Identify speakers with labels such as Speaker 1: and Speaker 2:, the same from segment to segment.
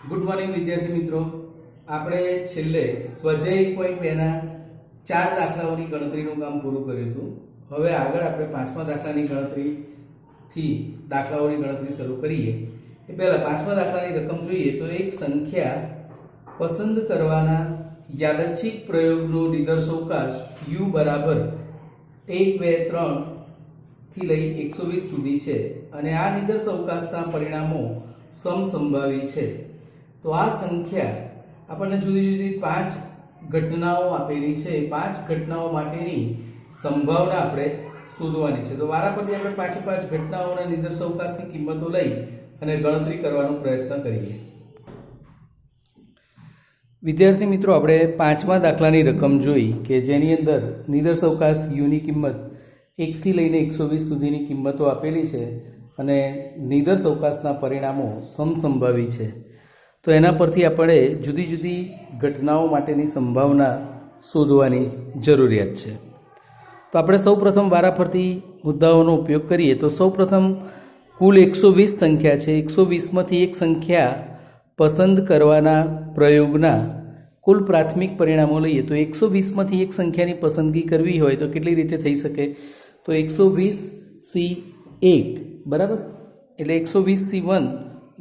Speaker 1: Good morning વિદ્યાર્થી મિત્રો, આપણે છેલ્લે સ્વાધ્યાય 1.2 ના 4 દાખલાઓની ગણતરીનું કામ પૂરું કર્યું હતું. હવે આગળ આપણે 5મા દાખલાની ગણતરીથી દાખલાઓની ગણતરી શરૂ કરીએ. એ પહેલા 5મા દાખલાની રકમ જોઈએ તો એક સંખ્યા પસંદ કરવાના યાદચ્છિક પ્રયોગનો નિદર્શોવકાશ u બરાબર 1 2 3 થી લઈ 120 સુધી છે અને આ નિદર્શોવકાશના પરિણામો સમસંભાવી છે. તો આ સંખ્યા આપણને જુદી જુદી 5 ઘટનાઓ આપેલી છે. 5 ઘટનાઓ માટેની સંભાવના આપણે શોધવાની છે. તો વારાફરતી આપણે 5 ઘટનાઓના નિદર્શોવકાશની કિંમતો લઈ અને ગણતરી કરવાનો પ્રયત્ન કરીએ. વિદ્યાર્થી મિત્રો, આપણે 5મા દાખલાની રકમ જોઈ કે જેની અંદર નિદર્શોવકાશ યુની કિંમત 1 થી લઈને 120 સુધીની કિંમતો આપેલી છે અને નિદર્શોવકાશના પરિણામો સમસંભાવી છે. તો એના પરથી આપણે જુદી જુદી ઘટનાઓ માટેની સંભાવના શોધવાની જરૂરિયાત છે. તો આપણે સૌપ્રથમ વારાફરતી મુદ્દાઓનો ઉપયોગ કરીએ. તો સૌપ્રથમ કુલ 120 સંખ્યા છે. 120માંથી એક સંખ્યા પસંદ કરવાના પ્રયોગના કુલ પ્રાથમિક પરિણામો લઈએ. તો 120માંથી એક સંખ્યાની પસંદગી કરવી હોય તો કેટલી રીતે થઈ શકે? તો 120C1 બરાબર, એટલે 120C1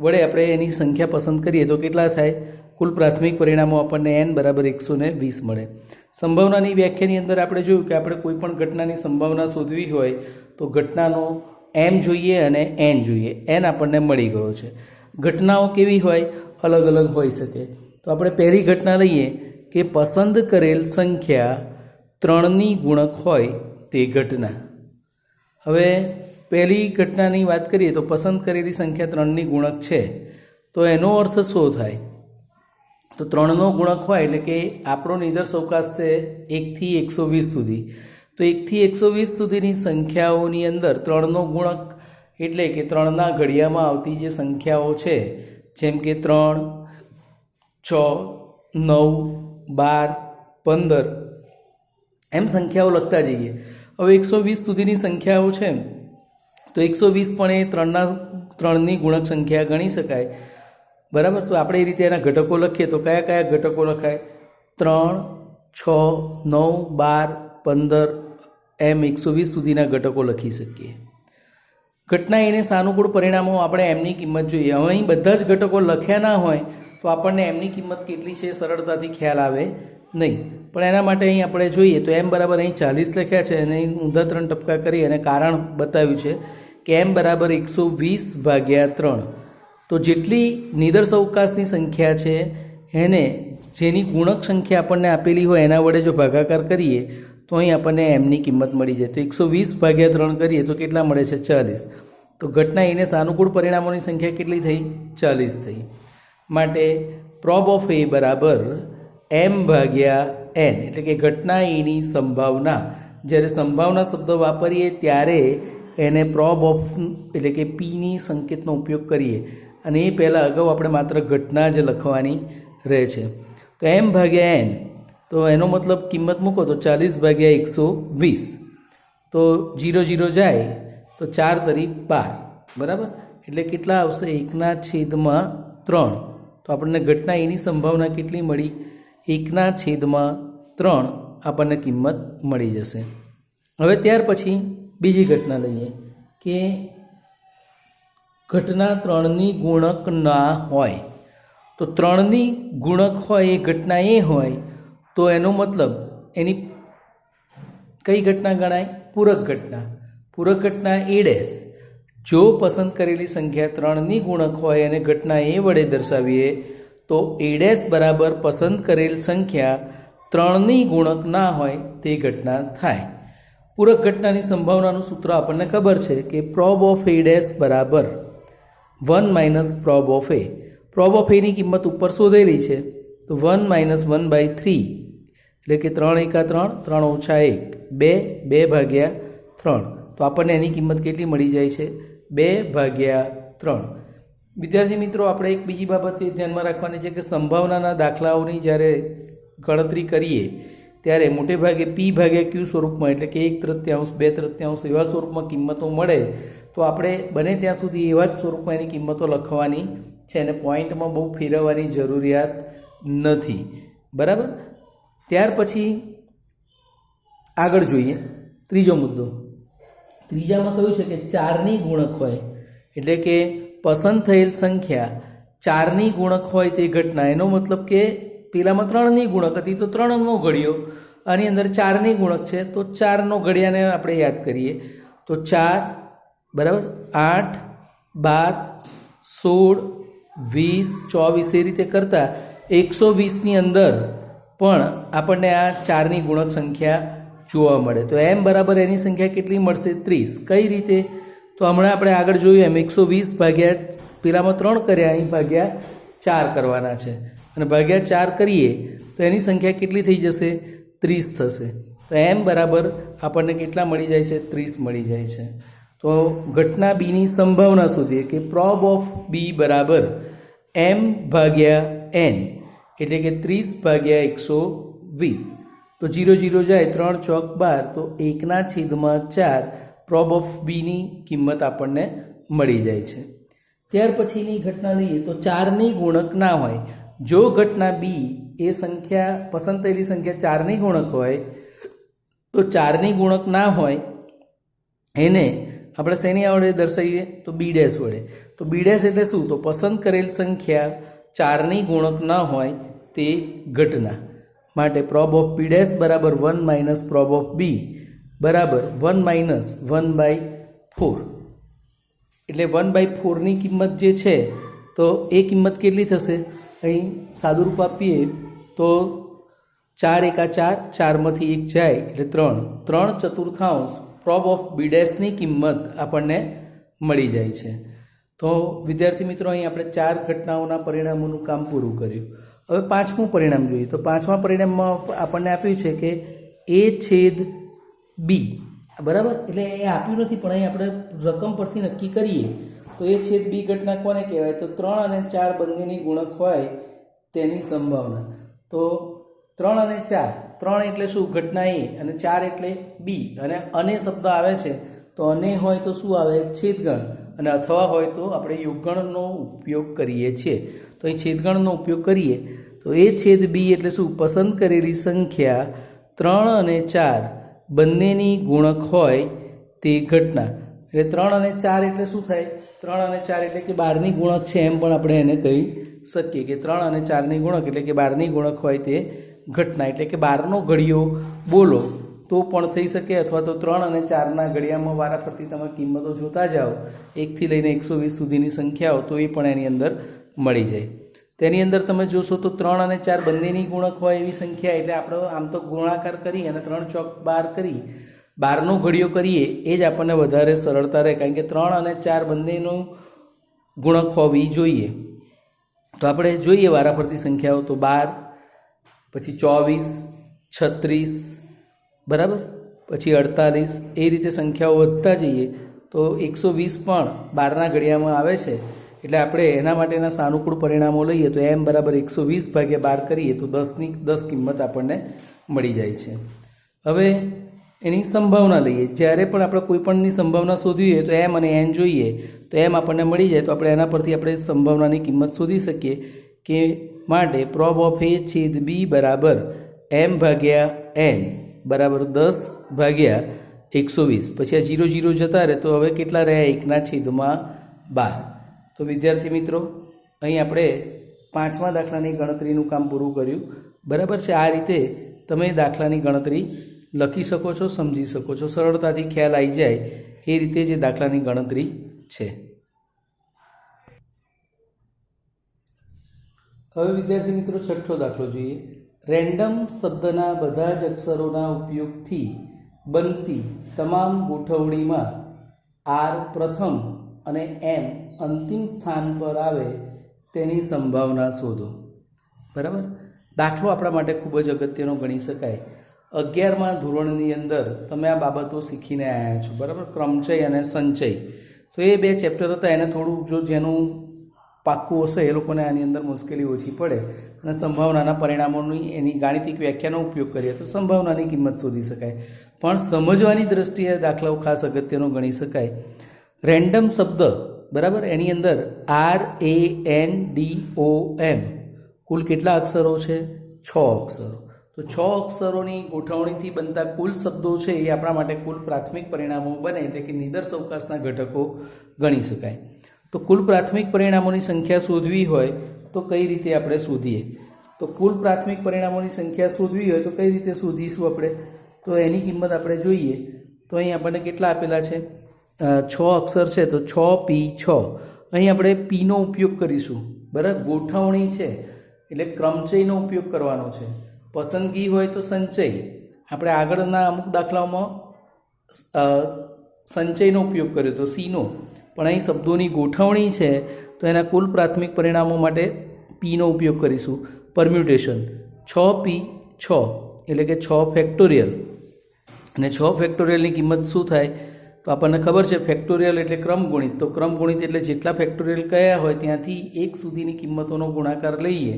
Speaker 1: વડે આપણે એની સંખ્યા પસંદ કરીએ તો કેટલા થાય? કુલ પ્રાથમિક પરિણામો આપણને n બરાબર 120 મળે. સંભાવનાની વ્યાખ્યાની અંદર આપણે જોયું કે આપણે કોઈ પણ ઘટનાની સંભાવના શોધવી હોય તો ઘટનાનો m જોઈએ અને n જોઈએ. n આપણને મળી ગયો છે. ઘટનાઓ કેવી હોય? અલગ અલગ હોઈ શકે. તો આપણે પહેલી ઘટના લઈએ કે પસંદ કરેલ સંખ્યા 3ની ગુણક હોય તે ઘટના. હવે પહેલી ઘટનાની વાત કરીએ તો પસંદ કરેલી સંખ્યા 3ની ગુણક છે. તો એનો અર્થ શું થાય? તો 3નો ગુણક હોય એટલે કે આપણો નિદર્શોવકાશ છે 1 થી 120 સુધી. તો 1 થી 120 સુધીની સંખ્યાઓની અંદર 3નો ગુણક એટલે કે 3ના ઘડિયામાં આવતી જે સંખ્યાઓ છે, જેમ કે 3, 6, 9, 12, 15 એમ સંખ્યાઓ લખતા જઈએ. હવે 120 સુધીની સંખ્યાઓ છે તો 120 પણ એ 3ની ગુણક સંખ્યા ગણી શકાય. બરાબર. તો આપણે એ રીતે એના ઘટકો લખીએ તો કયા કયા ઘટકો લખાય? 3, 6, 9, 12, 15 એમ 120 સુધીના ઘટકો લખી શકીએ. ઘટના એને સાનુકૂળ પરિણામો આપણે એમની કિંમત જોઈએ. હવે અહીં બધા જ ઘટકો લખ્યા ના હોય તો આપણને એમની કિંમત કેટલી છે સરળતાથી ખ્યાલ આવે નહીં. પણ એના માટે અહીં આપણે જોઈએ તો m બરાબર અહીં 40 લખ્યા છે અને અહીં ઊંધા 3 ટપકા કરી અને કારણ બતાવ્યું છે કે m બરાબર 120/3. તો જેટલી નિદર્શોવકાશની સંખ્યા છે એને જેની ગુણક સંખ્યા આપણને આપેલી હોય એના વડે જો ભાગાકાર કરીએ તો અહીં આપણને એમની કિંમત મળી જાય. તો 120/3 કરીએ તો કેટલા મળે છે? 40. તો ઘટના એને સાનુકૂળ પરિણામોની સંખ્યા કેટલી થઈ? 40 થઈ. માટે પ્રોબ ઓફ એ બરાબર m/n, એટલે કે ઘટના એની સંભાવના. જ્યારે સંભાવના શબ્દ વાપરીએ ત્યારે એને પ્રોબ ઓફ એટલે કે પીની સંકેતનો ઉપયોગ કરીએ અને એ પહેલાં અગાઉ આપણે માત્ર ઘટના જ લખવાની રહે છે. તો m/n, તો એનો મતલબ કિંમત મૂકો તો 40/120. તો 0 0 જાય તો 4 તરી 12 બરાબર, એટલે કેટલા આવશે? 1/3. તો આપણને ઘટના એની સંભાવના કેટલી મળી? 1/3 આપણને કિંમત મળી જશે. હવે ત્યાર પછી બીજી ઘટના લઈએ કે ઘટના 3ની ગુણક ના હોય. તો 3ની ગુણક હોય એ ઘટના એ હોય તો એનો મતલબ એની કઈ ઘટના ગણાય? પૂરક ઘટના. પૂરક ઘટના a'. જો પસંદ કરેલી સંખ્યા 3ની ગુણક હોય અને ઘટના એ વડે દર્શાવીએ તો a' બરાબર પસંદ કરેલ સંખ્યા 3ની ગુણક ના હોય તે ઘટના થાય. પૂરક ઘટનાની સંભાવનાનું સૂત્ર આપણને ખબર છે કે પ્રોબ ઓફ a' બરાબર 1 - probe of a. Probe of any કિંમત ઉપર શોધેલી છે તો 1 - 1/3 એટલે કે 3 × 3, 3 - 1, 2/3. તો આપણને એની કિંમત કેટલી મળી જાય છે? 2/3. વિદ્યાર્થી મિત્રો, આપણે એક બીજી બાબત એ ધ્યાનમાં રાખવાની છે કે સંભાવનાના દાખલાઓની જ્યારે ગણતરી કરીએ ત્યારે મોટે ભાગે p/q સ્વરૂપમાં એટલે કે 1/3, 2/3 એવા સ્વરૂપમાં કિંમતો મળે તો આપણે બને ત્યાં સુધી એવા જ સ્વરૂપમાં એની કિંમતો લખવાની છે અને પોઈન્ટમાં બહુ ફેરવવાની જરૂરિયાત નથી, બરાબર. ત્યાર પછી આગળ જોઈએ ત્રીજો મુદ્દો. ત્રીજામાં કહ્યું છે કે 4ની ગુણક હોય, એટલે કે પસંદ થયેલ સંખ્યા 4ની ગુણક હોય તે ઘટના. એનો મતલબ કે પેલામાં 3ની ગુણક હતી તો 3નો ઘડિયો, આની અંદર 4ની ગુણક છે તો 4નો ઘડિયાને આપણે યાદ કરીએ તો 4 બરાબર 8 12 16 20 24 એ રીતે કરતાં 120ની અંદર પણ આપણને આ 4ની ગુણક સંખ્યા જોવા મળે. તો m બરાબર એની સંખ્યા કેટલી મળશે? 30. કઈ રીતે? તો હમણાં આપણે આગળ જોયું એમ 120 ભાગ્યા પેલામાં 3 કર્યા, અહીં ભાગ્યા 4 કરવાના છે અને ભાગ્યા 4 કરીએ તો એની સંખ્યા કેટલી થઈ જશે? 30 થશે. તો m બરાબર આપણને કેટલા મળી જાય છે? 30 મળી જાય છે. તો ઘટના બીની સંભાવના શોધીએ કે પ્રોબ ઓફ બી બરાબર m ભાગ્યા n, એટલે કે 30 ભાગ્યા 120. તો 0 0 જાય, 3 ચોક 12, તો 1/4 પ્રોબ ઓફ બીની કિંમત આપણને મળી જાય છે. ત્યાર પછીની ઘટના લઈએ તો 4ની ગુણક ના હોય. જો ઘટના બી એ સંખ્યા પસંદ થયેલી સંખ્યા 4ની ગુણક હોય તો 4ની ગુણક ના હોય એને આપણે શેની વડે દર્શાવીએ? તો બી ડેશ વડે. તો બી ડેશ એટલે શું? તો પસંદ કરેલ સંખ્યા 4ની ગુણક ન હોય તે ઘટના માટે પ્રોબ ઓફ બી ડેશ બરાબર 1 માઇનસ પ્રોબ ઓફ બી બરાબર 1 માઇનસ 1/4. એટલે 1/4ની કિંમત જે છે તો એ કિંમત કેટલી થશે? અહીં સાદુરૂપ આપીએ તો 4 એકા 4, 4માંથી 1 જાય એટલે 3/4 પ્રોબ ઓફ બી ડેશની કિંમત આપણને મળી જાય છે. તો વિદ્યાર્થી મિત્રો, અહીં આપણે 4 ઘટનાઓના પરિણામોનું કામ પૂરું કર્યું. હવે 5મું પરિણામ જોઈએ. તો 5મા પરિણામમાં આપણને આપ્યું છે કે a છેદ બી, બરાબર. એટલે એ આપ્યું નથી પણ અહીં આપણે રકમ પરથી નક્કી કરીએ તો એ છેદ બી ઘટના કોને કહેવાય? તો 3 અને 4 બંનેની ગુણક હોય તેની સંભાવના. તો 3 અને 4, 3 એટલે શું? ઘટના એ, અને 4 એટલે બી. અને શબ્દ આવે છે તો અને હોય તો શું આવે? છેદગણ. અને અથવા હોય તો આપણે યોગગણનો ઉપયોગ કરીએ છીએ. તો અહીં છેદગણનો ઉપયોગ કરીએ તો એ છેદ બી એટલે શું? પસંદ કરેલી સંખ્યા 3 અને 4 બંનેની ગુણક હોય તે ઘટના. એટલે 3 અને 4 એટલે શું થાય? 3 અને 4 એટલે કે 12ની ગુણક છે એમ પણ આપણે એને કહી શકીએ કે 3 અને 4ની ગુણક એટલે કે 12ની ગુણક હોય તે ઘટના. એટલે કે 12નો ઘડિયો બોલો તો પણ થઈ શકે, અથવા તો 3 અને 4ના ઘડિયામાં વારાફરતી તમે કિંમતો જોતા જાઓ 1 થી લઈને 120 સુધીની સંખ્યાઓ, તો એ પણ એની અંદર મળી જાય. તેની અંદર તમે જોશો તો 3 અને 4 બંનેની ગુણક હોય એવી સંખ્યા, એટલે આપણે આમ તો ગુણાકાર કરી અને 3 ચોક 12 કરી 12નો ઘડિયો કરીએ એ જ આપણને વધારે સરળતા રહે, કારણ કે 3 અને 4 બંનેનું ગુણક હોવી જોઈએ. તો આપણે જોઈએ વારાફરતી સંખ્યાઓ તો 12, પછી 24, 36, બરાબર, પછી 48, એ રીતે સંખ્યાઓ વધતા જઈએ તો 120 પણ 12ના ઘડિયામાં આવે છે. એટલે આપણે એના માટેના સાનુકૂળ પરિણામો લઈએ તો m બરાબર 120 ભાગ્યા 12 કરીએ તો 10 કિંમત આપણને મળી જાય છે. હવે એની સંભાવના લઈએ. જ્યારે પણ આપણે કોઈ પણની સંભાવના શોધવી હોય તો m અને n જોઈએ તો m આપણને મળી જાય તો આપણે એના પરથી આપણે સંભાવનાની કિંમત શોધી શકીએ કે માટે પ્રોબ ઓફ a છેદ b બરાબર m ભાગ્યા n બરાબર 10 ભાગ્યા 120. પછી આ 0 0 જતા રહે તો હવે કેટલા રહ્યા? 1/12. તો વિદ્યાર્થી મિત્રો, અહીં આપણે 5મા દાખલાની ગણતરીનું કામ પૂરું કર્યું, બરાબર છે. આ રીતે તમે દાખલાની ગણતરી લખી શકો છો, સમજી શકો છો, સરળતાથી ખ્યાલ આવી જાય એ રીતે જે દાખલાની ગણતરી છે. હવે વિદ્યાર્થી મિત્રો, 6થો દાખલો જોઈએ. રેન્ડમ શબ્દના બધા જ અક્ષરોના ઉપયોગથી બનતી તમામ ગોઠવણીમાં r પ્રથમ અને m અંતિમ સ્થાન પર આવે તેની સંભાવના શોધો. બરાબર. દાખલો આપણા માટે ખૂબ જ અગત્યનો ગણી શકાય. 11મા ધોરણની અંદર તમે આ બાબતો શીખીને આવ્યા છો, બરાબર, ક્રમચય અને સંચય. તો એ 2 ચેપ્ટર હતા, એને થોડું જો જેનું પાક્કું હશે એ લોકોને આની અંદર મુશ્કેલી ઓછી પડે અને સંભાવનાના પરિણામોની એની ગાણિતિક વ્યાખ્યાનો ઉપયોગ કરીએ તો સંભાવનાની કિંમત શોધી શકાય. પણ સમજવાની દ્રષ્ટિએ દાખલાઓ ખાસ અગત્યનો ગણી શકાય. રેન્ડમ શબ્દ બરાબર. એની અંદર RANDOM કુલ કેટલા અક્ષરો છે? 6 અક્ષરો. તો 6 અક્ષરોની ગોઠવણીથી બનતા કુલ શબ્દો છે એ આપણા માટે કુલ પ્રાથમિક પરિણામો બને, એટલે કે નિદર્શ અવકાશના ઘટકો ગણી શકાય. તો કુલ પ્રાથમિક પરિણામોની સંખ્યા શોધવી હોય તો કઈ રીતે આપણે શોધીએ? તો કુલ પ્રાથમિક પરિણામોની સંખ્યા શોધવી હોય તો કઈ રીતે શોધીશું આપણે? તો એની કિંમત આપણે જોઈએ તો અહીં આપણને કેટલા આપેલા છે? 6 અક્ષર છે તો 6P6. અહીં આપણે પીનો ઉપયોગ કરીશું, બરાબર. ગોઠવણી છે એટલે ક્રમચયનો ઉપયોગ કરવાનો છે. પસંદગી હોય તો સંચય. આપણે આગળના અમુક દાખલાઓમાં સંચયનો ઉપયોગ કર્યો તો સીનો, પણ અહીં શબ્દોની ગોઠવણી છે તો એના કુલ પ્રાથમિક પરિણામો માટે પીનો ઉપયોગ કરીશું. પરમ્યુટેશન 6P6 એટલે કે 6 ફેક્ટોરિયલ, અને 6 ફેક્ટોરિયલની કિંમત શું થાય? તો આપણને ખબર છે ફેક્ટોરિયલ એટલે ક્રમગુણિત. તો ક્રમગુણિત એટલે જેટલા ફેક્ટોરિયલ કયા હોય ત્યાંથી 1 સુધીની કિંમતોનો ગુણાકાર લઈએ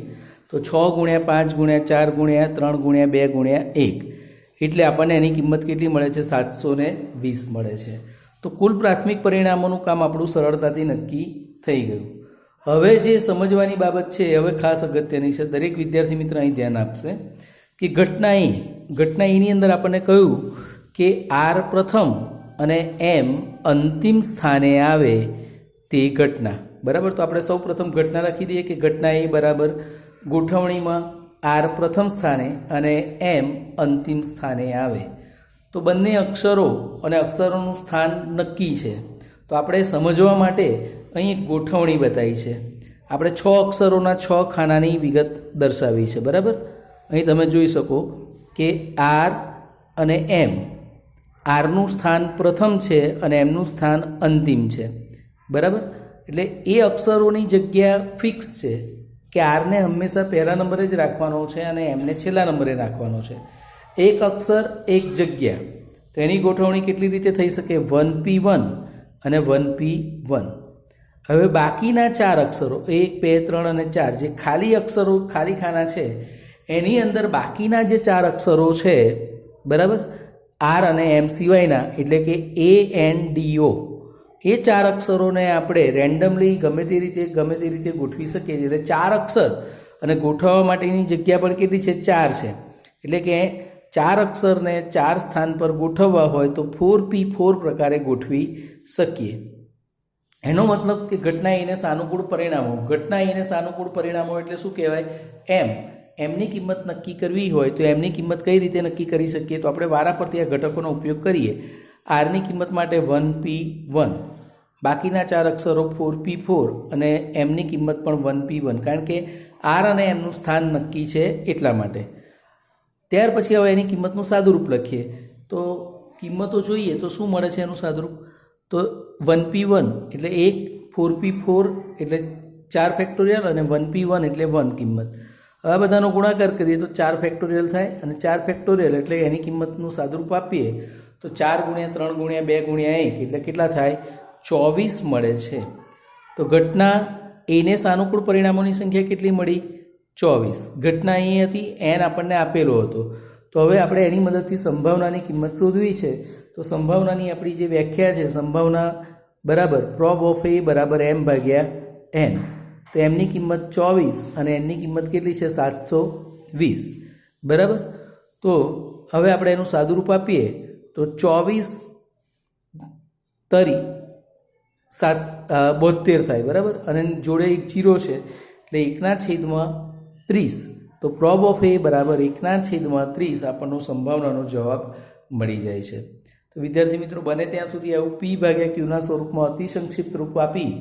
Speaker 1: તો 6 × 5 × 4 × 3 × 2 × 1 એટલે આપણને એની કિંમત કેટલી મળે છે? 720 મળે છે. તો કુલ પ્રાથમિક પરિણામોનું કામ આપણું સરળતાથી નક્કી થઈ ગયું. હવે જે સમજવાની બાબત છે હવે ખાસ અગત્યની છે, દરેક વિદ્યાર્થી મિત્ર અહીં ધ્યાન આપશે કે ઘટના એની અંદર આપણને કહ્યું કે R પ્રથમ અને M અંતિમ સ્થાને આવે તે ઘટના, બરાબર. તો આપણે સૌ પ્રથમ ઘટના લખી દઈએ કે ઘટના એ બરાબર ગોઠવણીમાં R પ્રથમ સ્થાને અને M અંતિમ સ્થાને આવે. તો બંને અક્ષરો અને અક્ષરોનું સ્થાન નક્કી છે. તો આપણે સમજવા માટે અહીં એક ગોઠવણી બતાવી છે. આપણે 6 અક્ષરોના 6 ખાનાની વિગત દર્શાવી છે, બરાબર. અહીં તમે જોઈ શકો કે R અને M, આરનું સ્થાન પ્રથમ છે અને એમનું સ્થાન અંતિમ છે, બરાબર. એટલે એ અક્ષરોની જગ્યા ફિક્સ છે કે આરને હંમેશા પહેલા નંબરે જ રાખવાનો છે અને એમને છેલ્લા નંબરે રાખવાનો છે. એક અક્ષર એક જગ્યા. તો એની ગોઠવણી કેટલી રીતે થઈ શકે? 1P1 અને 1P1. હવે બાકીના 4 અક્ષરો 1, 2, 3 અને 4 જે ખાલી અક્ષરો, ખાલી ખાના છે એની અંદર બાકીના જે 4 અક્ષરો છે, બરાબર, R અને M સિવાયના, એટલે કે ANDO, એ 4 અક્ષરોને આપણે રેન્ડમલી ગમે તે રીતે ગોઠવી શકીએ છીએ. એટલે 4 અક્ષર અને ગોઠવવા માટેની જગ્યા પણ કેટલી છે? 4 છે. એટલે કે 4 અક્ષરને 4 સ્થાન પર ગોઠવવા હોય તો 4P4 પ્રકારે ગોઠવી શકીએ. એનો મતલબ કે ઘટના એને સાનુકૂળ પરિણામો. ઘટના એને સાનુકૂળ પરિણામો એટલે શું કહેવાય? એમની કિંમત નક્કી કરવી હોય તો એમની કિંમત કઈ રીતે નક્કી કરી શકીએ? તો આપણે વારાફરતી આ ઘટકોનો ઉપયોગ કરીએ. આરની કિંમત માટે 1P1, બાકીના 4 અક્ષરો 4P4 અને એમની કિંમત પણ 1P1, કારણ કે R અને એમનું સ્થાન નક્કી છે એટલા માટે. ત્યાર પછી હવે એની કિંમતનું સાદુરૂપ લખીએ. તો કિંમતો જોઈએ તો શું મળે છે એનું સાદુરૂપ? તો 1P1 એટલે 1, 4P4 એટલે 4 ફેક્ટોરિયલ અને 1P1 એટલે 1 કિંમત. હવે બધાનો ગુણાકાર કરીએ તો 4 ફેક્ટોરિયલ થાય, અને 4 ફેક્ટોરિયલ એટલે એની કિંમતનું સાદુરૂપ આપીએ તો 4 × 3 × 2 × 1 એટલે કેટલા થાય? 24 મળે છે. તો ઘટના એને સાનુકૂળ પરિણામોની સંખ્યા કેટલી મળી? 24. ઘટના અહીં હતી, n આપણને આપેલો હતો. તો હવે આપણે એની મદદથી સંભાવનાની કિંમત શોધવી છે. તો સંભાવનાની આપણી જે વ્યાખ્યા છે, સંભાવના બરાબર પ્રોબ ઓફ A બરાબર m/n. તો એમની કિંમત 24 અને એમની કિંમત કેટલી છે? 720, બરાબર. તો હવે આપણે એનું સાદુરૂપ આપીએ તો 24 72 થાય, બરાબર. અને જોડે એક 0 છે એટલે 1/30. તો પ્રોબ ઓફ A બરાબર 1/30 આપણનો સંભાવનાનો જવાબ મળી જાય છે. તો વિદ્યાર્થી મિત્રો, બને ત્યાં સુધી આવું P/Qના સ્વરૂપમાં અતિ સંક્ષિપ્ત રૂપ આપી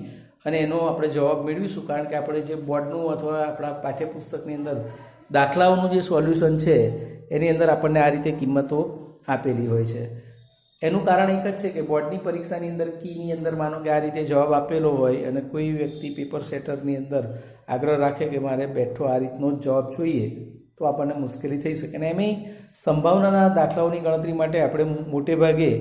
Speaker 1: અને એનો આપણે જવાબ મેળવીશું, કારણ કે આપણે જે બોર્ડનું અથવા આપણા પાઠ્યપુસ્તકની અંદર દાખલાઓનું જે સોલ્યુશન છે એની અંદર આપણને આ રીતે કિંમતો આપેલી હોય છે. એનું કારણ એક જ છે કે બોર્ડની પરીક્ષાની અંદર કીની અંદર માનો કે આ રીતે જવાબ આપેલો હોય અને કોઈ વ્યક્તિ પેપર સેટરની અંદર આગ્રહ રાખે કે મારે બેઠો આ રીતનો જ જવાબ જોઈએ તો આપણને મુશ્કેલી થઈ શકે. અને એમાંય સંભાવનાના દાખલાઓની ગણતરી માટે આપણે મોટે ભાગે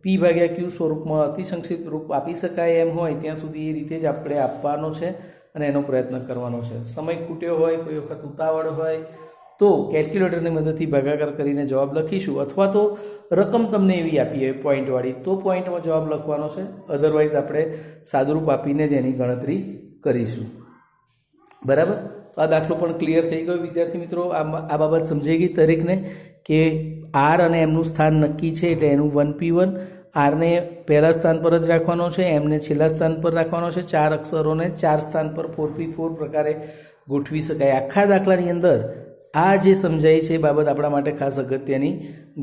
Speaker 1: P/Q સ્વરૂપમાં અતિ સંક્ષિપ્ત રૂપ આપી શકાય એમ હોય ત્યાં સુધી એ રીતે જ આપણે આપવાનો છે અને એનો પ્રયત્ન કરવાનો છે. સમય ખૂટ્યો હોય, કોઈ વખત ઉતાવળ હોય તો કેલ્ક્યુલેટરની મદદથી ભાગાકાર કરીને જવાબ લખીશું, અથવા તો રકમ તમને એવી આપી હોય પોઈન્ટવાળી તો પોઈન્ટમાં જવાબ લખવાનો છે, અધરવાઇઝ આપણે સાદુરૂપ આપીને જ એની ગણતરી કરીશું. બરાબર. તો આ દાખલો પણ ક્લિયર થઈ ગયો વિદ્યાર્થી મિત્રો. આ બાબત સમજાઈ ગઈ દરેકને કે આર અને એમનું સ્થાન નક્કી છે, એટલે એનું 1p1 આરને પહેલા સ્થાન પર જ રાખવાનો છે, એમને છેલ્લા સ્થાન પર રાખવાનો છે. 4 અક્ષરોને 4 સ્થાન પર 4p4 પ્રકારે ગોઠવી શકાય. આખા દાખલાની અંદર આ જે સમજાય છે એ બાબત આપણા માટે ખાસ અગત્યની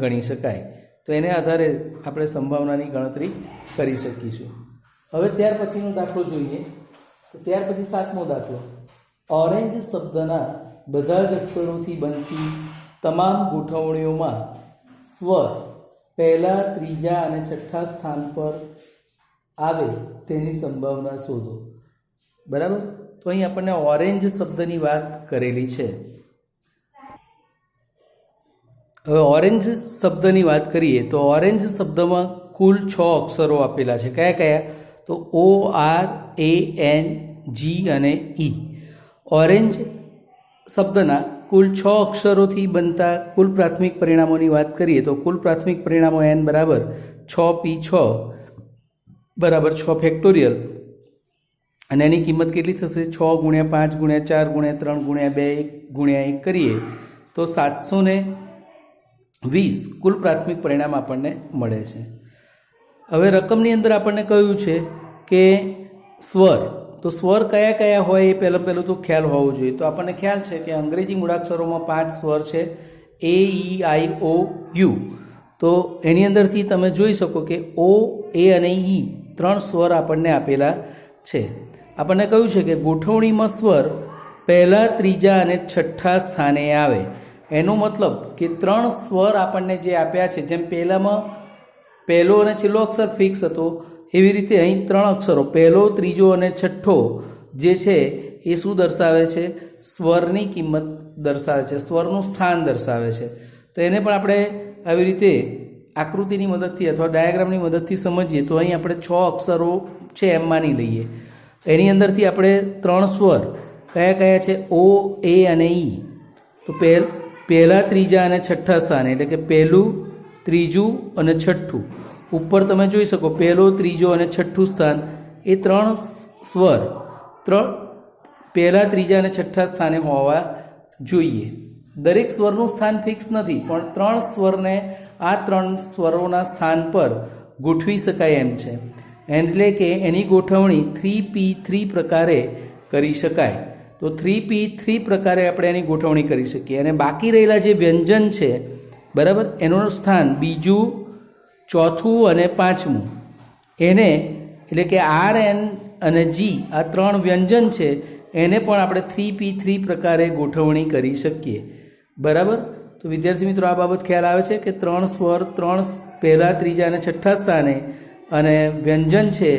Speaker 1: ગણી શકાય. તો એને આધારે આપણે સંભાવનાની ગણતરી કરી શકીશું. હવે ત્યાર પછીનો દાખલો જોઈએ. તો ત્યાર પછી 7મો દાખલો. ઓરેન્જ શબ્દના બધા જ અક્ષરોથી બનતી તમામ ગોઠવણીઓમાં સ્વર પહેલા, ત્રીજા અને છઠ્ઠા સ્થાન પર આવે તેની સંભાવના શોધો. બરાબર. તો અહીં આપણને ઓરેન્જ શબ્દની વાત કરેલી છે. હવે ઓરેન્જ શબ્દની વાત કરીએ તો ઓરેન્જ શબ્દમાં કુલ 6 અક્ષરો આપેલા છે. કયા કયા? તો ORANG અને E. ઓરેન્જ શબ્દના કુલ 6 અક્ષરોથી બનતા કુલ પ્રાથમિક પરિણામોની વાત કરીએ તો કુલ પ્રાથમિક પરિણામો n બરાબર 6p6 બરાબર 6 ફેક્ટોરિયલ, અને એની કિંમત કેટલી થશે? 6 × 5 × 4 × 3 × 2 × 1 કરીએ તો 720 કુલ પ્રાથમિક પરિણામ આપણને મળે છે. હવે રકમની અંદર આપણને કહ્યું છે કે સ્વર, તો સ્વર કયા કયા હોય એ પહેલું તો ખ્યાલ હોવો જોઈએ. તો આપણને ખ્યાલ છે કે અંગ્રેજી મૂળાક્ષરોમાં 5 સ્વર છે, A, E, I, O, U. તો એની અંદરથી તમે જોઈ શકો કે O, A અને E 3 સ્વર આપણને આપેલા છે. આપણને કહ્યું છે કે ગોઠવણીમાં સ્વર પહેલા, ત્રીજા અને છઠ્ઠા સ્થાને આવે. એનો મતલબ કે 3 સ્વર આપણને જે આપ્યા છે, જેમ પહેલામાં પહેલો અને છેલ્લો અક્ષર ફિક્સ હતો, એવી રીતે અહીં 3 અક્ષરો પહેલો, ત્રીજો અને છઠ્ઠો જે છે એ શું દર્શાવે છે? સ્વરની કિંમત દર્શાવે છે, સ્વરનું સ્થાન દર્શાવે છે. તો એને પણ આપણે આવી રીતે આકૃતિની મદદથી અથવા ડાયાગ્રામની મદદથી સમજીએ તો અહીં આપણે 6 અક્ષરો છે એમ માની લઈએ. એની અંદરથી આપણે 3 સ્વર કયા કયા છે? O, A અને E. તો પહેલા, ત્રીજા અને છઠ્ઠા સ્થાને, એટલે કે પહેલું, ત્રીજું અને છઠ્ઠું. ઉપર તમે જોઈ શકો પહેલો, ત્રીજો અને છઠ્ઠું સ્થાન એ 3 સ્વર પહેલા, ત્રીજા અને છઠ્ઠા સ્થાને હોવા જોઈએ. દરેક સ્વરનું સ્થાન ફિક્સ નથી, પણ 3 સ્વરને આ 3 સ્વરોના સ્થાન પર ગોઠવી શકાય એમ છે. એટલે કે એની ગોઠવણી 3p3 પ્રકારે કરી શકાય. તો 3p3 પ્રકારે આપણે એની ગોઠવણી કરી શકીએ. અને બાકી રહેલા જે વ્યંજન છે, બરાબર, એનું સ્થાન બીજું, ચોથું અને પાંચમું, એને એટલે કે R, N અને G આ 3 વ્યંજન છે, એને પણ આપણે 3p3 પ્રકારે ગોઠવણી કરી શકીએ. બરાબર. તો વિદ્યાર્થી મિત્રો આ બાબત ખ્યાલ આવે છે કે 3 સ્વર 3 પહેલા, ત્રીજા અને છઠ્ઠા સ્થાને, અને વ્યંજન છે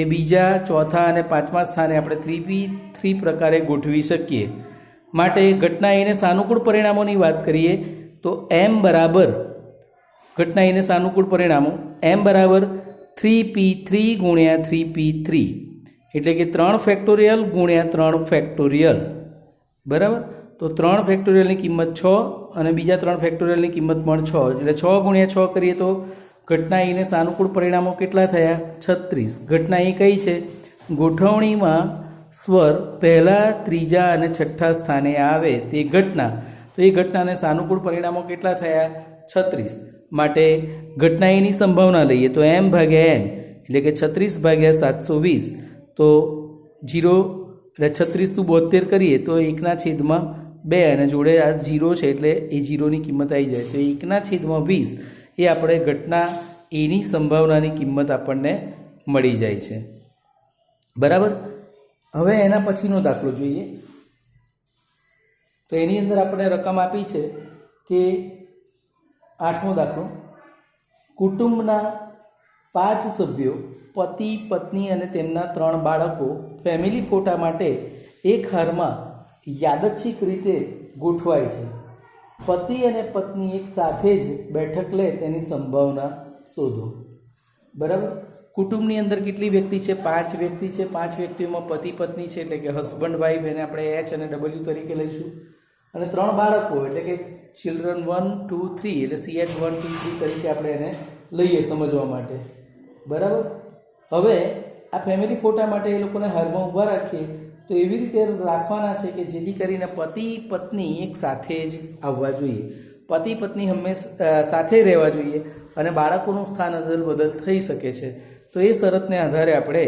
Speaker 1: એ બીજા, ચોથા અને પાંચમા સ્થાને આપણે 3p3 પ્રકારે ગોઠવી શકીએ. માટે ઘટના એને સાનુકૂળ પરિણામોની વાત કરીએ તો m બરાબર ઘટના એને સાનુકૂળ પરિણામો m બરાબર 3p3 × 3p3, એટલે કે 3 ફેક્ટોરિયલ × 3 ફેક્ટોરિયલ. બરાબર. તો 3 ફેક્ટોરિયલની કિંમત 6 અને બીજા 3 ફેક્ટોરિયલની કિંમત પણ 6, એટલે 6 × 6 કરીએ તો ઘટના એને સાનુકૂળ પરિણામો કેટલા થયા? 36. ઘટના એ કઈ છે? ગોઠવણીમાં સ્વર પહેલા, ત્રીજા અને છઠ્ઠા સ્થાને આવે તે ઘટના. તો એ ઘટનાને સાનુકૂળ પરિણામો કેટલા થયા? 36. માટે ઘટના એની સંભાવના લઈએ તો m ભાગ્યા n, એટલે કે 36 ભાગ્યા 720. તો 0 એટલે 36 નું 72 કરીએ તો 1/2, અને જોડે આ 0 છે એટલે એ 0ની કિંમત આવી જાય. તો 1/20 એ આપણે ઘટના એની સંભાવનાની કિંમત આપણને મળી જાય છે. બરાબર. હવે એના પછીનો દાખલો જોઈએ. તો એની અંદર આપણે રકમ આપી છે કે 8મો દાખલો. કુટુંબના 5 સભ્યો પતિ, પત્ની અને તેમના 3 બાળકો ફેમિલી ફોટા માટે એક હારમાં યાદચ્છિક રીતે ગોઠવાય છે. પતિ અને પત્ની એક સાથે જ બેઠક લે તેની સંભાવના શોધો. બરાબર. કુટુંબની અંદર કેટલી વ્યક્તિ છે? 5 વ્યક્તિ છે. 5 વ્યક્તિઓમાં પતિ પત્ની છે, એટલે કે હસબન્ડ વાઈફ, એને આપણે H અને W તરીકે લઈશું. અને 3 બાળકો એટલે કે ચિલ્ડ્રન 1 2 3 એટલે CH 1 2 3 તરીકે આપણે એને લઈએ સમજવા માટે, બરાબર. હવે આ ફેમિલી ફોટા માટે એ લોકોને હારમાં ઊભા રાખીએ તો એવી રીતે રાખવાના છે કે જેથી કરીને પતિ પત્ની એક સાથે જ આવવા જોઈએ, પતિ પત્ની હંમેશા સાથે રહેવા જોઈએ અને બાળકોનું સ્થાન અદલ બદલ થઈ શકે છે. તો એ શરતને આધારે આપણે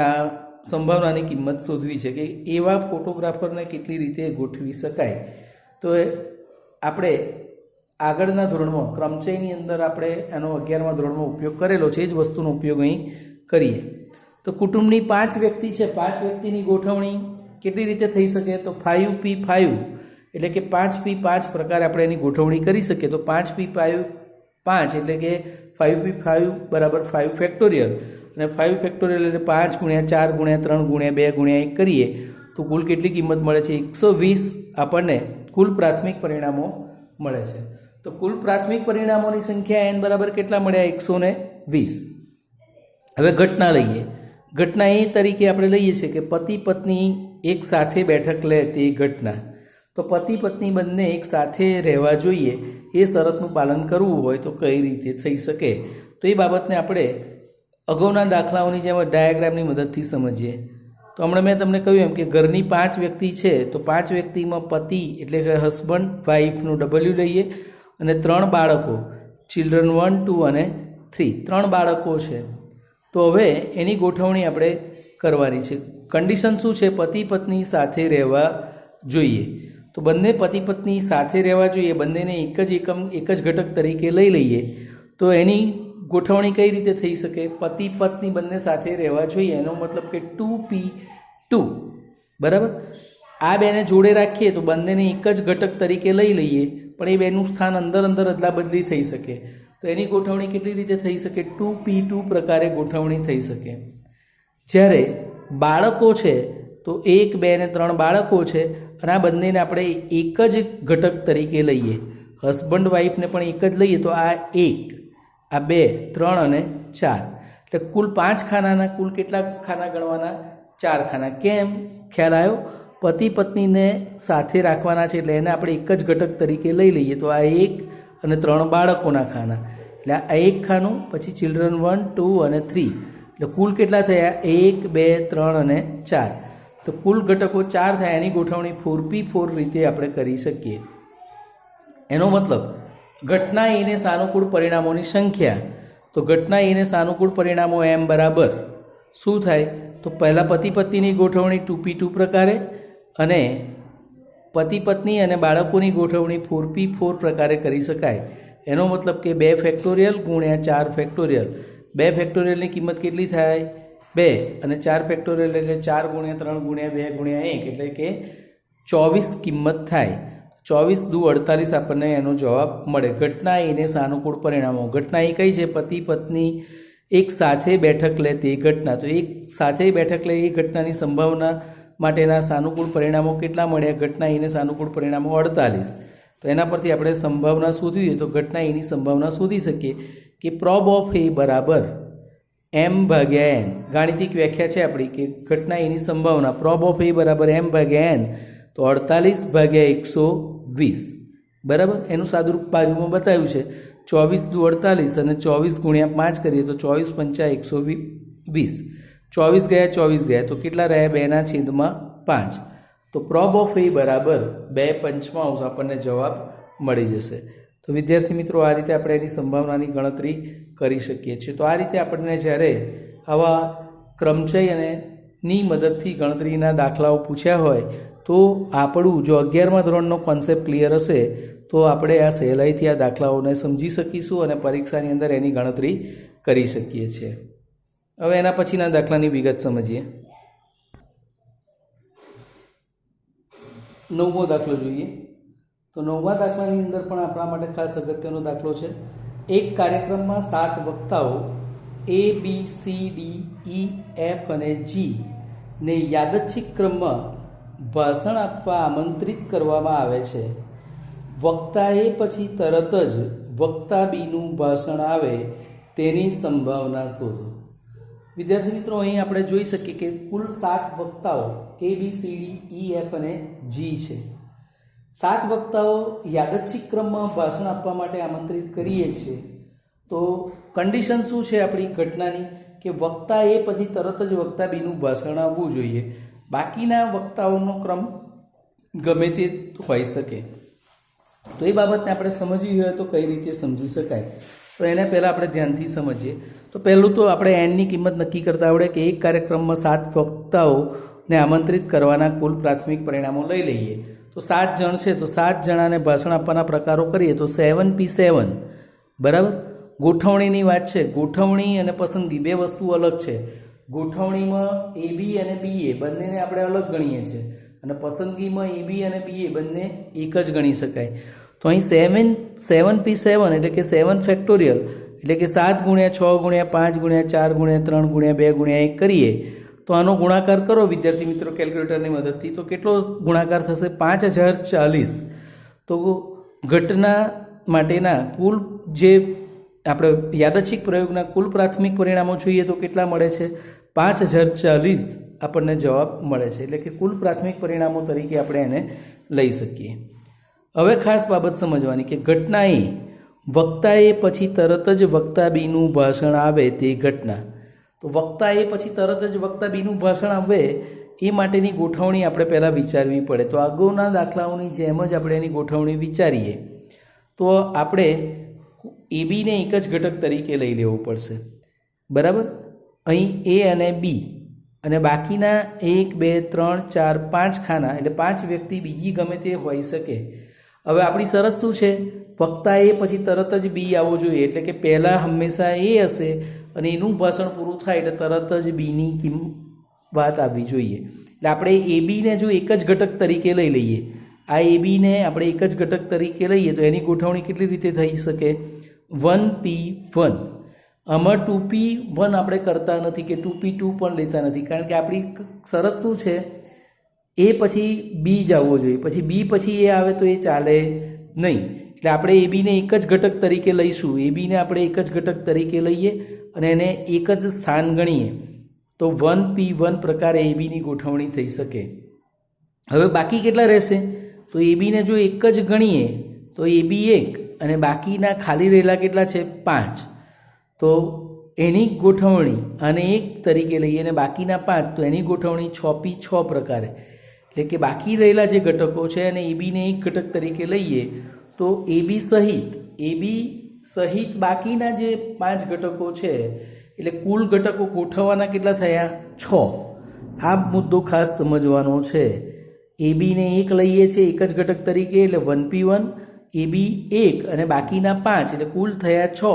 Speaker 1: આ સંભાવનાની કિંમત શોધવી છે કે એવા ફોટોગ્રાફરને કેટલી રીતે ગોઠવી શકાય. તો આપણે આગળના ધોરણમાં ક્રમચયની અંદર આપણે એનો 11મા ધોરણમાં ઉપયોગ કરેલો છે, એ જ વસ્તુનો ઉપયોગ અહીં કરીએ. તો કુટુંબની 5 વ્યક્તિ છે, 5 વ્યક્તિની ગોઠવણી કેટલી રીતે થઈ શકે? તો 5p5 એટલે કે 5p5 પ્રકારે આપણે એની ગોઠવણી કરી શકીએ. તો 5p5 એટલે કે 5p5 બરાબર 5 ફેક્ટોરિયલ અને 5 ફેક્ટોરિયલ એટલે 5 ગુણ્યા 4 ગુણ્યા 3 ગુણ્યા 2 ગુણ્યા 1 કરીએ તો કુલ કેટલી કિંમત મળે છે? 120 આપણને કુલ પ્રાથમિક પરિણામો મળે છે. તો કુલ પ્રાથમિક પરિણામોની સંખ્યા n બરાબર કેટલા મળ્યા? 120. હવે ઘટના લઈએ. ઘટના એ તરીકે આપણે લઈએ છીએ કે પતિ પત્ની એક સાથે બેઠક લે તે ઘટના. તો પતિ પત્ની બંને એક સાથે રહેવા જોઈએ એ શરતનું પાલન કરવું હોય તો કઈ રીતે થઈ શકે? તો એ બાબતને આપણે અગાઉના દાખલાઓની જેમ ડાયાગ્રામની મદદથી સમજીએ. તો હમણાં મેં તમને કહ્યું એમ કે ઘરની 5 વ્યક્તિ છે, તો 5 વ્યક્તિમાં પતિ એટલે કે હસબન્ડ વાઈફનું W લઈએ અને 3 બાળકો ચિલ્ડ્રન 1 2 અને 3 3 બાળકો છે. તો હવે એની ગોઠવણી આપણે કરવાની છે. કન્ડિશન શું છે? પતિ પત્ની સાથે રહેવા જોઈએ. તો બંને પતિ પત્ની સાથે રહેવા જોઈએ, બંનેને એક જ ઘટક તરીકે લઈ લઈએ તો એની ગોઠવણી કઈ રીતે થઈ શકે? પતિ પત્ની બંને સાથે રહેવા જોઈએ એનો મતલબ કે 2p2 બરાબર. આ બેને જોડે રાખીએ તો બંનેને એક જ ઘટક તરીકે લઈ લઈએ પણ એ બેનું સ્થાન અંદર અદલા બદલી થઈ શકે. તો એની ગોઠવણી કેટલી રીતે થઈ શકે? 2p2 પ્રકારે ગોઠવણી થઈ શકે. જ્યારે બાળકો છે તો 1 2 અને 3 બાળકો છે અને આ બંનેને આપણે એક જ ઘટક તરીકે લઈએ, હસબન્ડ વાઈફને પણ એક જ લઈએ તો આ 1 આ 2 3 અને 4 એટલે કુલ 5 ખાનાના કુલ કેટલા ખાના ગણવાના? 4 ખાના. કેમ? ખ્યાલ આવ્યો? પતિ પત્નીને સાથે રાખવાના છે એટલે એને આપણે એક જ ઘટક તરીકે લઈ લઈએ તો આ 1 અને 3 બાળકોના ખાના એટલે આ 1 ખાનું, પછી ચિલ્ડ્રન 1 2 અને 3 એટલે કુલ કેટલા થયા? 1 2 3 અને 4. તો કુલ ઘટકો 4 થયા. એની ગોઠવણી 4p4 રીતે આપણે કરી શકીએ. એનો મતલબ ઘટના એને સાનુકૂળ પરિણામોની સંખ્યા. તો ઘટના એને સાનુકૂળ પરિણામો m બરાબર શું થાય? તો પહેલાં પતિ પત્નીની ગોઠવણી 2p2 પ્રકારે અને પતિ પત્ની અને બાળકોની ગોઠવણી 4p4 પ્રકારે કરી શકાય. એનો મતલબ કે 2 ફેક્ટોરિયલ ગુણ્યા 4 ફેક્ટોરિયલ. 2 ફેક્ટોરિયલની કિંમત કેટલી થાય? 2 અને 4 ફેક્ટોરિયલ એટલે 4 ગુણ્યા 3 ગુણ્યા 2 ગુણ્યા 1 એટલે કે 24 કિંમત થાય. 24 દુ 48 આપણને એનો જવાબ મળે. ઘટના એને સાનુકૂળ પરિણામો. ઘટના એ કઈ છે? પતિ પત્ની એક સાથે બેઠક લે તે ઘટના. તો એક સાથે બેઠક લે એ ઘટનાની સંભાવના માટેના સાનુકૂળ પરિણામો કેટલા મળ્યા? ઘટના એને સાનુકૂળ પરિણામો 48. તો એના પરથી આપણે સંભાવના શોધવી હોય તો ઘટના એની સંભાવના શોધી શકીએ કે પ્રોબ ઓફ એ બરાબર m/n. ગાણિતિક વ્યાખ્યા છે આપણી કે ઘટના એની સંભાવના પ્રોબ ઓફ એ બરાબર m/n. તો 48/120 બરાબર. એનું સાદુરૂપ બાજુમાં બતાવ્યું છે. 24 દુ 48 અને 24 ગુણ્યા 5 કરીએ તો 24 પંચા 120. 24 ગયા 24 ગયા તો કેટલા રહ્યા? 2/5. તો પ્રોબ ઓફ એ બરાબર 2/5 આપણને જવાબ મળી જશે. તો વિદ્યાર્થી મિત્રો આ રીતે આપણે એની સંભાવનાની ગણતરી કરી શકીએ છીએ. તો આ રીતે આપણને જ્યારે આવા ક્રમચય અને ની મદદથી ગણતરીના દાખલાઓ પૂછ્યા હોય તો આપણું જો 11મા ધોરણનો કોન્સેપ્ટ ક્લિયર હશે તો આપણે આ સહેલાઈથી આ દાખલાઓને સમજી શકીશું અને પરીક્ષાની અંદર એની ગણતરી કરી શકીએ છીએ. હવે એના પછીના દાખલાની વિગત સમજીએ. 9મો દાખલો જોઈએ. તો 9મા દાખલાની અંદર પણ આપણા માટે ખાસ અગત્યનો દાખલો છે. એક કાર્યક્રમમાં 7 વક્તાઓ A B C D E F અને G ને યાદચ્છિક ક્રમમાં ભાષણ આપવા આમંત્રિત કરવામાં આવે છે. વક્તા એ પછી તરત જ વક્તા બીનું ભાષણ આવે તેની સંભાવના શોધો. વિદ્યાર્થી મિત્રો અહીં આપણે જોઈ શકીએ કે કુલ 7 વક્તાઓ A B C D E F અને G છે. 7 વક્તાઓ યાદચ્છિક ક્રમમાં ભાષણ આપવા માટે આમંત્રિત કરીએ છીએ તો કન્ડિશન શું છે આપણી ઘટનાની કે વક્તા એ પછી તરત જ વક્તા બીનું ભાષણ આવવું જોઈએ, બાકીના વક્તાઓનો ક્રમ ગમે તે હોઈ શકે. તો એ બાબતને આપણે સમજવી હોય તો કઈ રીતે સમજી શકાય, તો એને પહેલાં આપણે ધ્યાનથી સમજીએ. તો પહેલું તો આપણે એનની કિંમત નક્કી કરતા આવડે કે એક કાર્યક્રમમાં 7 વક્તાઓને આમંત્રિત કરવાના કુલ પ્રાથમિક પરિણામો લઈ લઈએ. તો 7 જણ છે તો 7 જણાને ભાષણ આપવાના પ્રકારો કરીએ તો 7P7 બરાબર. ગોઠવણીની વાત છે, ગોઠવણી અને પસંદગી બે વસ્તુ અલગ છે. ગોઠવણીમાં AB અને BA બંનેને આપણે અલગ ગણીએ છીએ અને પસંદગીમાં AB અને BA બંને એક જ ગણી શકાય. તો અહીં 7P7 એટલે કે 7 ફેક્ટોરિયલ એટલે કે 7 × 6 × 5 × 4 × 3 × 2 × 1 કરીએ તો આનો ગુણાકાર કરો વિદ્યાર્થી મિત્રો કેલ્ક્યુલેટરની મદદથી, તો કેટલો ગુણાકાર થશે? 5040. તો ઘટના માટેના કુલ જે આપણે યાદચ્છિક પ્રયોગના કુલ પ્રાથમિક પરિણામો જોઈએ તો કેટલા મળે છે? 5040 આપણને જવાબ મળે છે, એટલે કે કુલ પ્રાથમિક પરિણામો તરીકે આપણે એને લઈ શકીએ. હવે ખાસ બાબત સમજવાની કે ઘટના એ વક્તા એ પછી તરત જ વક્તા બીનું ભાષણ આવે તે ઘટના. તો વક્તા એ પછી તરત જ વક્તા બીનું ભાષણ આવે એ માટેની ગોઠવણી આપણે પહેલાં વિચારવી પડે. તો અગાઉના દાખલાઓની જેમ જ આપણે એની ગોઠવણી વિચારીએ તો આપણે એબીને એક જ ઘટક તરીકે લઈ લેવું પડશે બરાબર. અહીં એ અને બી અને બાકીના 1 2 3 4 5 ખાના એટલે 5 વ્યક્તિ બીજી ગમે તે હોઈ શકે. હવે આપણી શરત શું છે? વક્તા એ પછી તરત જ બી આવવો જોઈએ, એટલે કે પહેલાં હંમેશા એ હશે અને એનું ભાષણ પૂરું થાય એટલે તરત જ બીની વાત આવવી જોઈએ. એટલે આપણે એબીને જો એક જ ઘટક તરીકે લઈ લઈએ, આ એબીને આપણે એક જ ઘટક તરીકે લઈએ તો એની ગોઠવણી કેટલી રીતે થઈ શકે? 1P1. આમાં 2P1 આપણે કરતા નથી કે 2P2 પણ લેતા નથી, કારણ કે આપણી શરત શું છે? એ પછી બી જ આવવો જોઈએ, પછી બી પછી એ આવે તો એ ચાલે નહીં. એટલે આપણે એબીને એક જ ઘટક તરીકે લઈશું. એબીને આપણે એક જ ઘટક તરીકે લઈએ અને એને એક જ સ્થાન ગણીએ તો 1P1 પ્રકારે એબીની ગોઠવણી થઈ શકે. હવે બાકી કેટલા રહેશે? તો એબીને જો એક જ ગણીએ તો એબી 1 અને બાકીના ખાલી રહેલા કેટલા છે? 5. તો એની ગોઠવણી અને 1 તરીકે લઈએ અને બાકીના 5 તો એની ગોઠવણી 6P6 પ્રકારે, એટલે કે બાકી રહેલા જે ઘટકો છે અને એબીને એક ઘટક તરીકે લઈએ તો એબી સહિત બાકીના જે 5 ઘટકો છે એટલે કુલ ઘટકો ગોઠવવાના કેટલા થયા? 6. આ મુદ્દો ખાસ સમજવાનો છે. એબીને 1 લઈએ છીએ એક જ ઘટક તરીકે એટલે 1P1, એબી 1 અને બાકીના 5 એટલે કુલ થયા 6.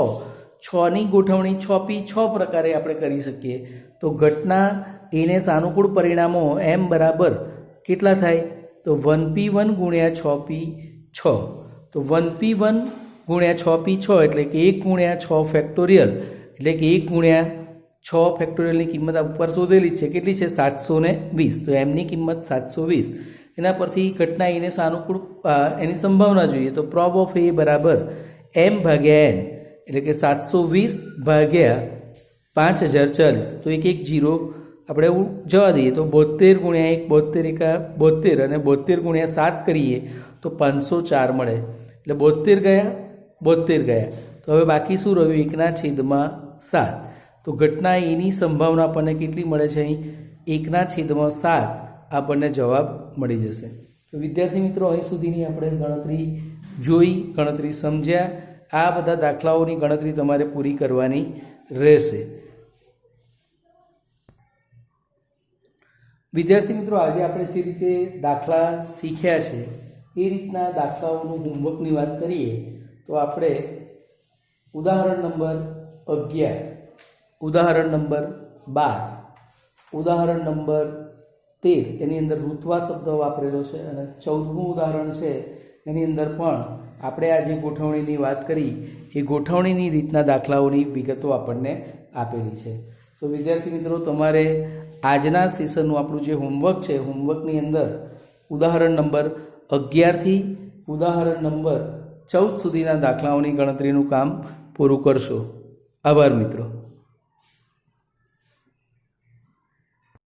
Speaker 1: 6ની ગોઠવણી 6P6 પ્રકારે આપણે કરી શકીએ. તો ઘટના એને સાનુકૂળ પરિણામો એમ બરાબર કેટલા થાય? તો 1P1 × 6P6. તો 1P1 × 6P6 એટલે કે 1 × 6 ફેક્ટોરિયલ એટલે કે 1 × 6 ફેક્ટોરિયલની કિંમત ઉપર શોધેલી છે. કેટલી છે? 720. તો એમની કિંમત 720. એના પરથી ઘટના એને સાનુકૂળ એની સંભાવના જોઈએ તો પ્રોબ ઓફ એ બરાબર m/n એટલે કે 720/5040. તો એક 0 આપણે એવું જવા દઈએ તો 72 × 1 72 અને 72 × 7 કરીએ તો 504 મળે. એટલે 72 ગયા. તો હવે બાકી શું રહ્યું? 1/7. તો ઘટના એની સંભાવના આપણને કેટલી મળે છે? અહીં 1/7 આપણને જવાબ મળી જશે. તો વિદ્યાર્થી મિત્રો અહીં સુધીની આપણે ગણતરી જોઈ, ગણતરી સમજ્યા. આ બધા દાખલાઓની ગણતરી તમારે પૂરી કરવાની રહેશે. વિદ્યાર્થી મિત્રો આજે આપણે જે રીતે દાખલા શીખ્યા છે એ રીતના દાખલાઓનું હોમવર્કની વાત કરીએ તો આપણે ઉદાહરણ નંબર 11, ઉદાહરણ નંબર 12, ઉદાહરણ નંબર 13 એની અંદર ઋત્વા શબ્દ વાપરેલો છે અને 14મું ઉદાહરણ છે એની અંદર પણ આપણે આ જે ગોઠવણીની વાત કરી એ ગોઠવણીની રીતના દાખલાઓની વિગતો આપણને આપેલી છે. તો વિદ્યાર્થી મિત્રો તમારે આજના સેશનનું આપણું જે હોમવર્ક છે હોમવર્કની અંદર ઉદાહરણ નંબર 11થી ઉદાહરણ નંબર 14 સુધીના દાખલાઓની ગણતરીનું કામ પૂરું કરશો. આભાર મિત્રો.